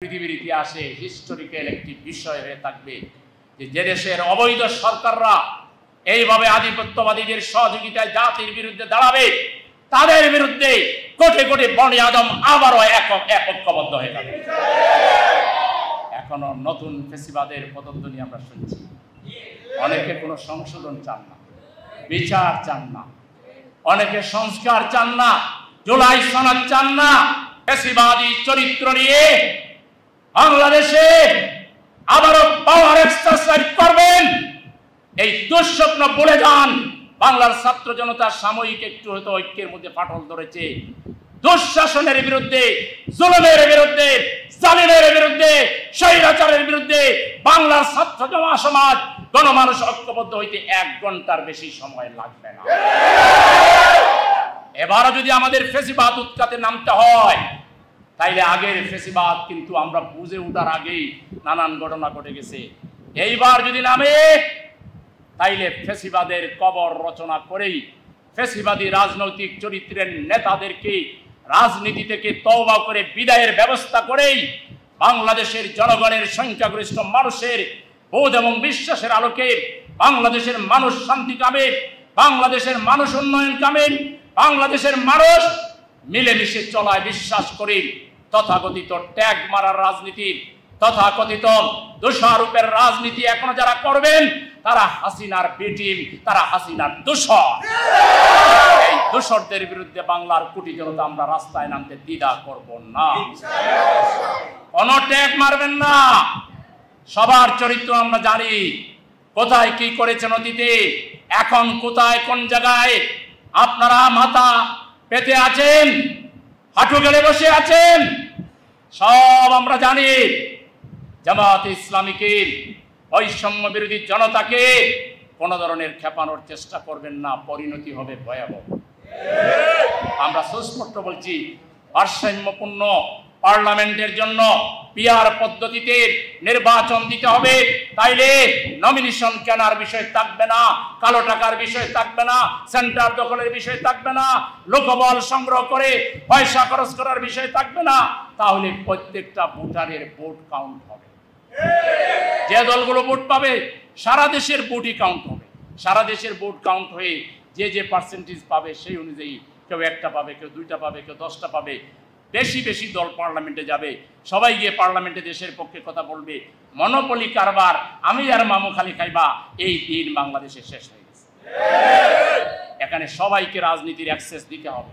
পৃথিবীর ইতিহাসে হিস্টোরিক্যাল একটি বিষয় হয়ে থাকবে যে দেশের অবৈধ সরকাররা এইভাবে আধিপত্যবাদীদের সহযোগিতায় জাতির বিরুদ্ধে দাঁড়াবে, তাদের বিরুদ্ধে কোটি কোটি বনি আদম আবারও ঐক্যবদ্ধ হয়ে যাবে। এখনো নতুন ফেসিবাদের পদধ্বনি আমরা শুনছি। অনেকে কোনো সংশোধন চান না, বিচার চান না, অনেকে সংস্কার চান না, জুলাই সনদ চান না। ফেসিবাদী চরিত্র নিয়ে বাংলাদেশে আবারও পাওয়ার এক্সারসাইজ করবেন, এই দুঃস্বপ্ন ভুলে যান। বাংলার ছাত্র জনতা সাময়িক একটু হয়তো ঐক্যের মধ্যে ফাটল ধরেছে, দুঃশাসনের বিরুদ্ধে, জুলুমের বিরুদ্ধে, জালিমের বিরুদ্ধে, স্বৈরাচারের বিরুদ্ধে বাংলার ছাত্র সমাজ গণমানুষ ঐক্যবদ্ধ হইতে 1 ঘন্টার বেশি সময় লাগবে না। এবারও যদি আমাদের ফেসিবাদ উৎখাতে নামতে হয়, তাইলে আগের ফেসিবাদ কিন্তু আমরা বুঝে ওঠার আগেই নানান ঘটনা ঘটে গেছে। এইবার যদি নামে, তাইলে ফেসিবাদের কবর রচনা করেই ফেসিবাদী রাজনৈতিক চরিত্রের নেতাদেরকে রাজনীতি থেকে তওবা করে বিদায়ের ব্যবস্থা করেই বাংলাদেশের জনগণের সংখ্যাগরিষ্ঠ মানুষের বোধ এবং বিশ্বাসের আলোকে বাংলাদেশের মানুষ শান্তি কামে, বাংলাদেশের মানুষ উন্নয়ন কামে, বাংলাদেশের মানুষ মিলেমিশে চলায় বিশ্বাস করি। তথাকথিত ট্যাগ মারার রাজনীতি, তথাকথিত দোষারোপের রাজনীতি এখনো যারা করবেন, তারা হাসিনার বেটিম, তারা হাসিনার দোষর। এই দোষরদের বিরুদ্ধে বাংলার কোটি জনতা আমরা রাস্তায় নামতে দ্বিধা করব না। কোন ট্যাগ মারবেন না। সবার চরিত্র আমরা জানি, কোথায় কি করেছেন অতীতে, এখন কোথায় কোন জায়গায় আপনারা মাথা পেতে আছেন, হাঁটু গেড়ে বসে আছেন, সব আমরা জানি। জামাত ইসলামীর বৈষম্য বিরোধী জনতাকে কোন ধরনের খেপানোর চেষ্টা করবেন না, পরিণতি হবে ভয়াবহ। আমরা সুস্পষ্ট বলছি, ভারসাম্যপূর্ণ পার্লামেন্টের জন্য পিআর পদ্ধতিতে নির্বাচন দিতে হবে। তাইলে নমিনেশন কেনার বিষয় থাকবে না, কালো টাকার বিষয় থাকবে না, সেন্টার দখলের বিষয় থাকবে না, লোকবল সংগ্রহ করে পয়সা খরচ করার বিষয় থাকবে না। তাহলে প্রত্যেকটা ভোটারের ভোট কাউন্ট হবে। যে দলগুলো ভোট পাবে, সারা দেশের ভোটই কাউন্ট হবে। সারা দেশের ভোট কাউন্ট হয়ে যে যে পার্সেন্টেজ পাবে সেই অনুযায়ী কেউ 1টা পাবে, কেউ 2টা পাবে, কেউ 10টা পাবে। বেশি বেশি দল পার্লামেন্টে যাবে, সবাই গিয়ে পার্লামেন্টে দেশের পক্ষে কথা বলবে। মনোপলি কারবার, আমি আর মামু খালি খাইবা, এই দিন বাংলাদেশে শেষ হয়ে গেছে। এখানে সবাইকে রাজনীতির অ্যাক্সেস দিতে হবে।